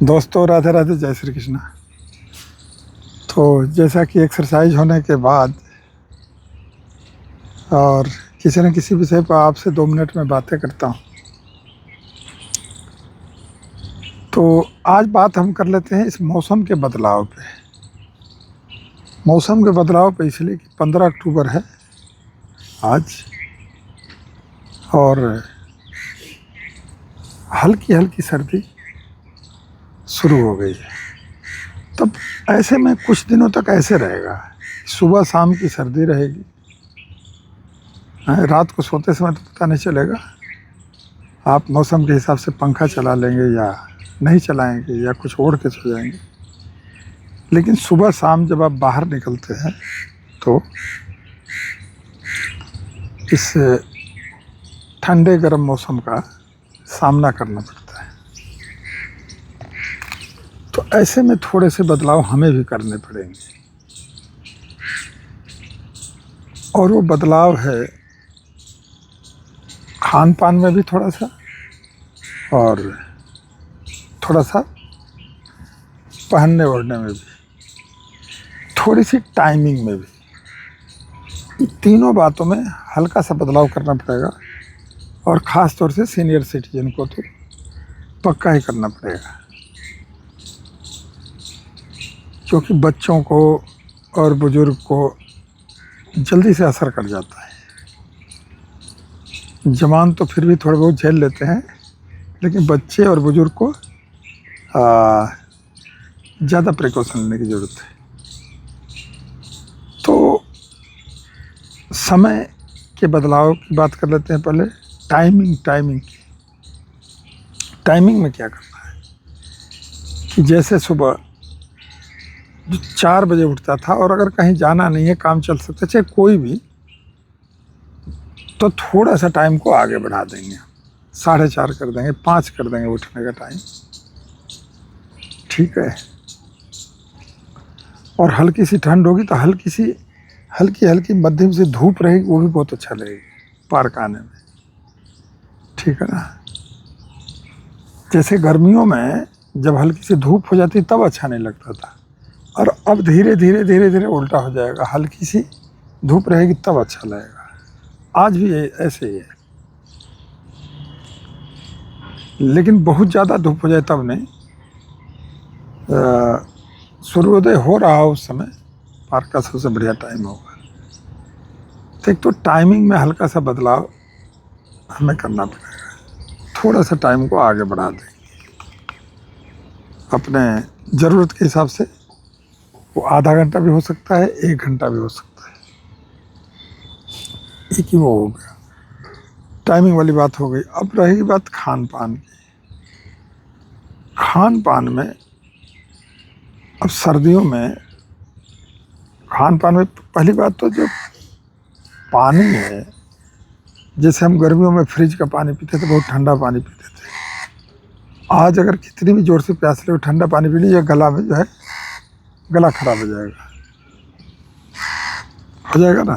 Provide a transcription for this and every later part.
दोस्तों राधे राधे, जय श्री कृष्णा। तो जैसा कि एक्सरसाइज होने के बाद और किसी न किसी विषय पर आपसे 2 मिनट में बातें करता हूँ, तो आज बात हम कर लेते हैं इस मौसम के बदलाव पे। मौसम के बदलाव पे इसलिए कि 15 अक्टूबर है आज, और हल्की हल्की सर्दी शुरू हो गई है। तब ऐसे में कुछ दिनों तक ऐसे रहेगा, सुबह शाम की सर्दी रहेगी, रात को सोते समय तो पता नहीं चलेगा। आप मौसम के हिसाब से पंखा चला लेंगे या नहीं चलाएंगे या कुछ ओढ़ के सो जाएंगे, लेकिन सुबह शाम जब आप बाहर निकलते हैं तो इस ठंडे गर्म मौसम का सामना करना पड़ता है। तो ऐसे में थोड़े से बदलाव हमें भी करने पड़ेंगे, और वो बदलाव है खान पान में भी थोड़ा सा, और थोड़ा सा पहनने ओढ़ने में भी, थोड़ी सी टाइमिंग में भी। तीनों बातों में हल्का सा बदलाव करना पड़ेगा, और ख़ास तौर से सीनियर सिटीजन को तो पक्का ही करना पड़ेगा, क्योंकि बच्चों को और बुज़ुर्ग को जल्दी से असर कर जाता है। जवान तो फिर भी थोड़े बहुत झेल लेते हैं, लेकिन बच्चे और बुज़ुर्ग को ज़्यादा प्रिकॉशन लेने की ज़रूरत है। तो समय के बदलाव की बात कर लेते हैं पहले। टाइमिंग की। टाइमिंग में क्या करना है कि जैसे सुबह जो 4 बजे उठता था, और अगर कहीं जाना नहीं है, काम चल सकता है, चाहे कोई भी, तो थोड़ा सा टाइम को आगे बढ़ा देंगे, 4:30 कर देंगे, 5 कर देंगे उठने का टाइम, ठीक है। और हल्की सी ठंड होगी तो हल्की हल्की मध्यम सी धूप रहेगी, वो भी बहुत अच्छा लगेगी पार्क आने में, ठीक है ना। जैसे गर्मियों में जब हल्की सी धूप हो जाती तब अच्छा नहीं लगता था, और अब धीरे धीरे उल्टा हो जाएगा, हल्की सी धूप रहेगी तब अच्छा लगेगा। आज भी ऐसे ही है, लेकिन बहुत ज़्यादा धूप हो जाए तब नहीं। सूर्योदय हो रहा हो उस समय पार्क का सबसे बढ़िया टाइम होगा। तो एक तो टाइमिंग में हल्का सा बदलाव हमें करना पड़ेगा, थोड़ा सा टाइम को आगे बढ़ा देंगे अपने ज़रूरत के हिसाब से। वो आधा घंटा भी हो सकता है, 1 घंटा भी हो सकता है, एक ही वो हो गया। टाइमिंग वाली बात हो गई। अब रहेगी बात खान पान की। खान पान में अब सर्दियों में खान पान में पहली बात तो जो पानी है, जैसे हम गर्मियों में फ्रिज का पानी पीते थे, बहुत ठंडा पानी पीते थे। आज अगर कितनी भी ज़ोर से प्यास लगे, ठंडा पानी पी लीजिए, गला में जो है गला खराब हो जाएगा ना।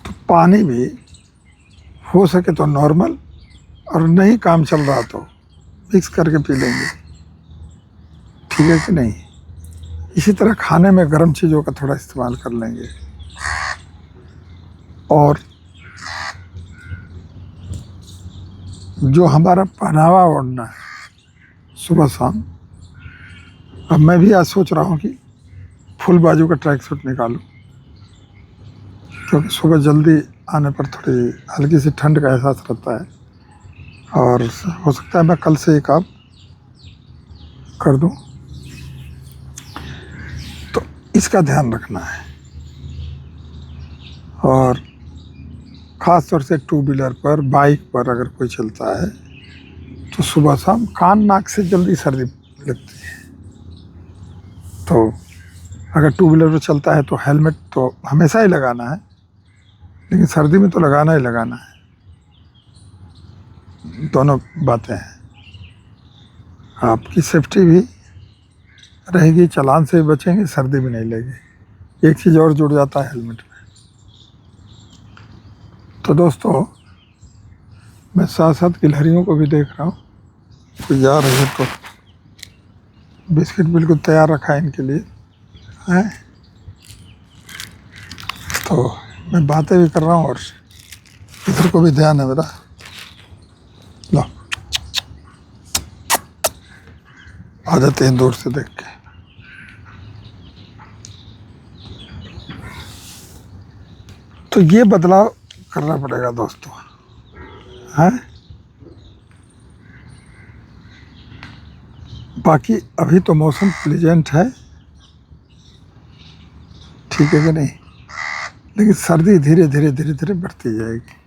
तो पानी भी हो सके तो नॉर्मल, और नहीं काम चल रहा तो मिक्स करके पी लेंगे, ठीक है कि नहीं। इसी तरह खाने में गर्म चीज़ों का थोड़ा इस्तेमाल कर लेंगे, और जो हमारा पहनावा ओढ़ना है सुबह शाम। अब मैं भी आज सोच रहा हूँ कि फुल बाजू का ट्रैक सूट निकालूं, क्योंकि सुबह जल्दी आने पर थोड़ी हल्की सी ठंड का एहसास रहता है, और हो सकता है मैं कल से ही काम कर दूं। तो इसका ध्यान रखना है, और ख़ास तौर से 2 व्हीलर पर, बाइक पर अगर कोई चलता है तो सुबह शाम कान नाक से जल्दी सर्दी लगती है। तो अगर 2 व्हीलर पर चलता है तो हेलमेट तो हमेशा ही लगाना है, लेकिन सर्दी में तो लगाना ही लगाना है। दोनों बातें हैं, आपकी सेफ्टी भी रहेगी, चालान से भी बचेंगे, सर्दी भी नहीं लगेगी। एक चीज़ और जुड़ जाता है हेलमेट में। तो दोस्तों, मैं साथ साथ गिलहरियों को भी देख रहा हूँ, कोई जा रही है तो बिस्किट बिल्कुल तैयार रखा है इनके लिए है। तो मैं बातें भी कर रहा हूँ और इधर को भी ध्यान है मेरा। लो आ जाते हैं दूर से देख के। तो ये बदलाव करना पड़ेगा दोस्तों, है। बाकी अभी तो मौसम प्लीजेंट है, ठीक है कि नहीं, लेकिन सर्दी धीरे धीरे धीरे धीरे बढ़ती जाएगी।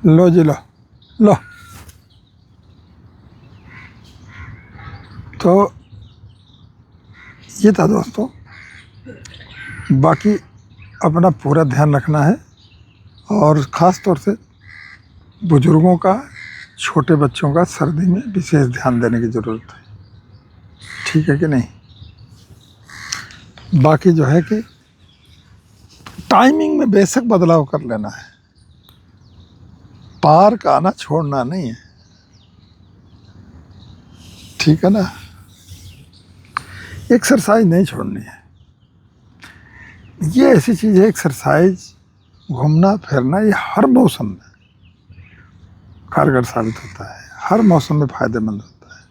लो जी लो लो। तो ये था दोस्तों। बाकी अपना पूरा ध्यान रखना है और ख़ास तौर से बुजुर्गों का, छोटे बच्चों का सर्दी में विशेष ध्यान देने की ज़रूरत है, ठीक है कि नहीं। बाकी जो है कि टाइमिंग में बेशक बदलाव कर लेना है, पार्क आना छोड़ना नहीं है, ठीक है ना। एक्सरसाइज नहीं छोड़नी है, ये ऐसी चीज़ है, एक्सरसाइज, घूमना फिरना, ये हर मौसम में कारगर साबित होता है, हर मौसम में फ़ायदेमंद होता है,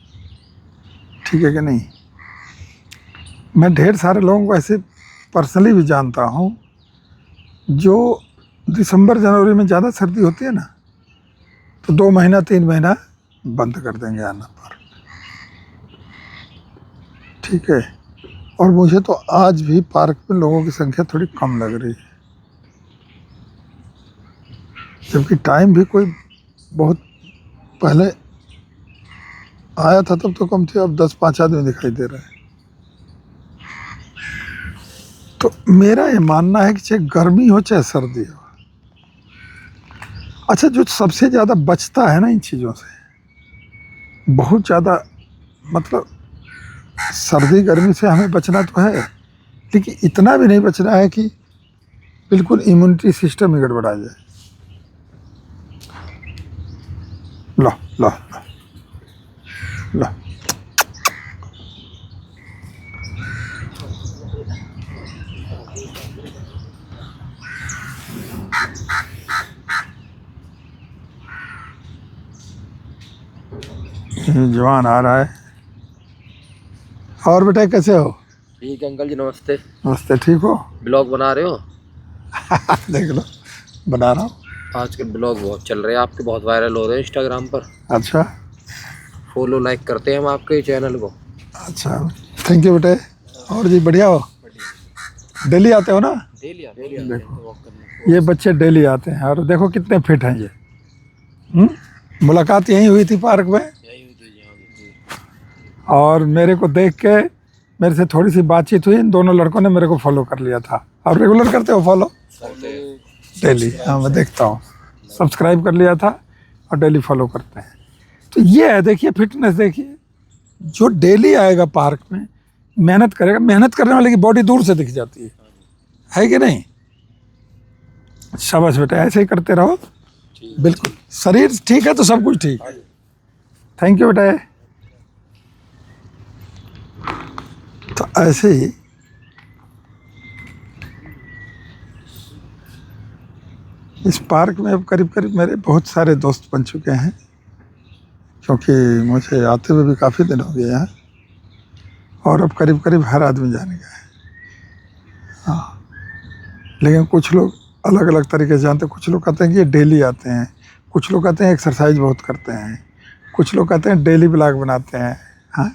ठीक है कि नहीं। मैं ढेर सारे लोगों को ऐसे पर्सनली भी जानता हूँ जो दिसंबर जनवरी में ज़्यादा सर्दी होती है ना, तो 2 महीना 3 महीना बंद कर देंगे आना पार्क, ठीक है। और मुझे तो आज भी पार्क में लोगों की संख्या थोड़ी कम लग रही है, जबकि टाइम भी कोई बहुत पहले आया था तब तो कम थे, अब 10-5 आदमी दिखाई दे रहे हैं। तो मेरा ये मानना है कि चाहे गर्मी हो चाहे सर्दी हो, अच्छा जो सबसे ज़्यादा बचता है ना इन चीज़ों से, बहुत ज़्यादा, मतलब सर्दी गर्मी से हमें बचना तो है, लेकिन इतना भी नहीं बचना है कि बिल्कुल इम्यूनिटी सिस्टम ही गड़बड़ा जाए। लो लो लो लो। जवान आ रहा है। और बेटा कैसे हो? ठीक है अंकल जी, नमस्ते। नमस्ते, ठीक हो? ब्लॉग बना रहे हो? देख लो, बना रहा हूँ। आजकल ब्लॉग बहुत चल रहे हैं आपके, बहुत वायरल हो रहे हैं इंस्टाग्राम पर। अच्छा, फॉलो लाइक करते हैं हम आपके चैनल को। अच्छा, थैंक यू बेटे। और जी बढ़िया हो? डेली आते हो ना? डेली देखो ये बच्चे डेली आते हैं और देखो कितने फिट हैं ये। मुलाकात यहीं हुई थी पार्क में, और मेरे को देख के मेरे से थोड़ी सी बातचीत हुई, इन दोनों लड़कों ने मेरे को फॉलो कर लिया था। और रेगुलर करते हो फॉलो? डेली, हाँ मैं देखता हूँ, सब्सक्राइब कर लिया था और डेली फॉलो करते हैं। तो ये है, देखिए फिटनेस, देखिए जो डेली आएगा पार्क में, मेहनत करेगा, मेहनत करने वाले की बॉडी दूर से दिख जाती है कि नहीं। शाबाश बेटा, ऐसे ही करते रहो, बिल्कुल शरीर ठीक है तो सब कुछ ठीक है। थैंक यू बेटा। तो ऐसे ही इस पार्क में अब करीब करीब मेरे बहुत सारे दोस्त बन चुके हैं, क्योंकि मुझे आते हुए भी काफ़ी दिन हो गए हैं, और अब करीब करीब हर आदमी जाने गया है। हाँ, लेकिन कुछ लोग अलग अलग तरीके से जानते हैं। कुछ लोग कहते हैं कि ये डेली आते हैं, कुछ लोग कहते हैं एक्सरसाइज बहुत करते हैं, कुछ लोग कहते हैं डेली ब्लॉग बनाते हैं। हाँ,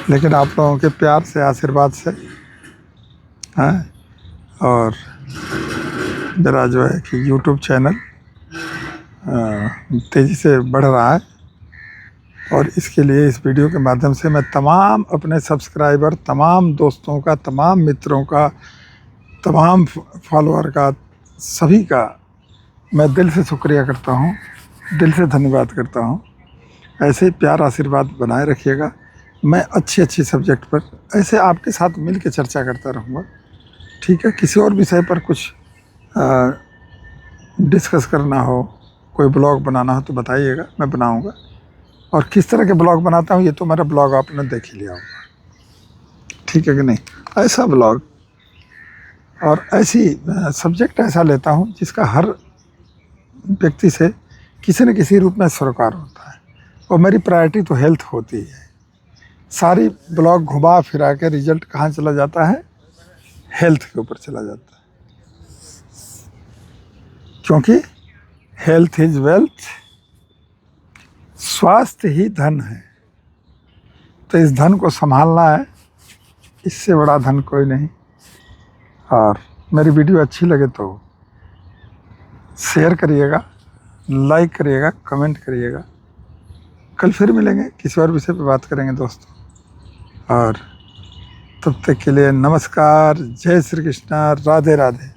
लेकिन आप लोगों के प्यार से, आशीर्वाद से, हाँ, और मेरा जो है कि यूट्यूब चैनल तेज़ी से बढ़ रहा है, और इसके लिए इस वीडियो के माध्यम से मैं तमाम अपने सब्सक्राइबर, तमाम दोस्तों का, तमाम मित्रों का, तमाम फॉलोअर का, सभी का मैं दिल से शुक्रिया करता हूँ, दिल से धन्यवाद करता हूँ। ऐसे ही प्यार आशीर्वाद बनाए रखिएगा। मैं अच्छे सब्जेक्ट पर ऐसे आपके साथ मिल के चर्चा करता रहूँगा, ठीक है। किसी और विषय पर कुछ डिस्कस करना हो, कोई ब्लॉग बनाना हो तो बताइएगा, मैं बनाऊंगा। और किस तरह के ब्लॉग बनाता हूँ ये तो मेरा ब्लॉग आपने देख ही लिया होगा, ठीक है कि नहीं। ऐसा ब्लॉग और ऐसी सब्जेक्ट ऐसा लेता हूँ जिसका हर व्यक्ति से किसी न किसी रूप में सरोकार होता है। और मेरी प्रायोरिटी तो हेल्थ होती है। सारी ब्लॉग घुमा फिरा के रिजल्ट कहाँ चला जाता है, हेल्थ के ऊपर चला जाता है, क्योंकि हेल्थ इज वेल्थ, स्वास्थ्य ही धन है। तो इस धन को संभालना है, इससे बड़ा धन कोई नहीं। और मेरी वीडियो अच्छी लगे तो शेयर करिएगा, लाइक करिएगा, कमेंट करिएगा। कल फिर मिलेंगे, किसी और विषय पे बात करेंगे दोस्तों। और तब तक के लिए नमस्कार, जय श्री कृष्णा, राधे राधे।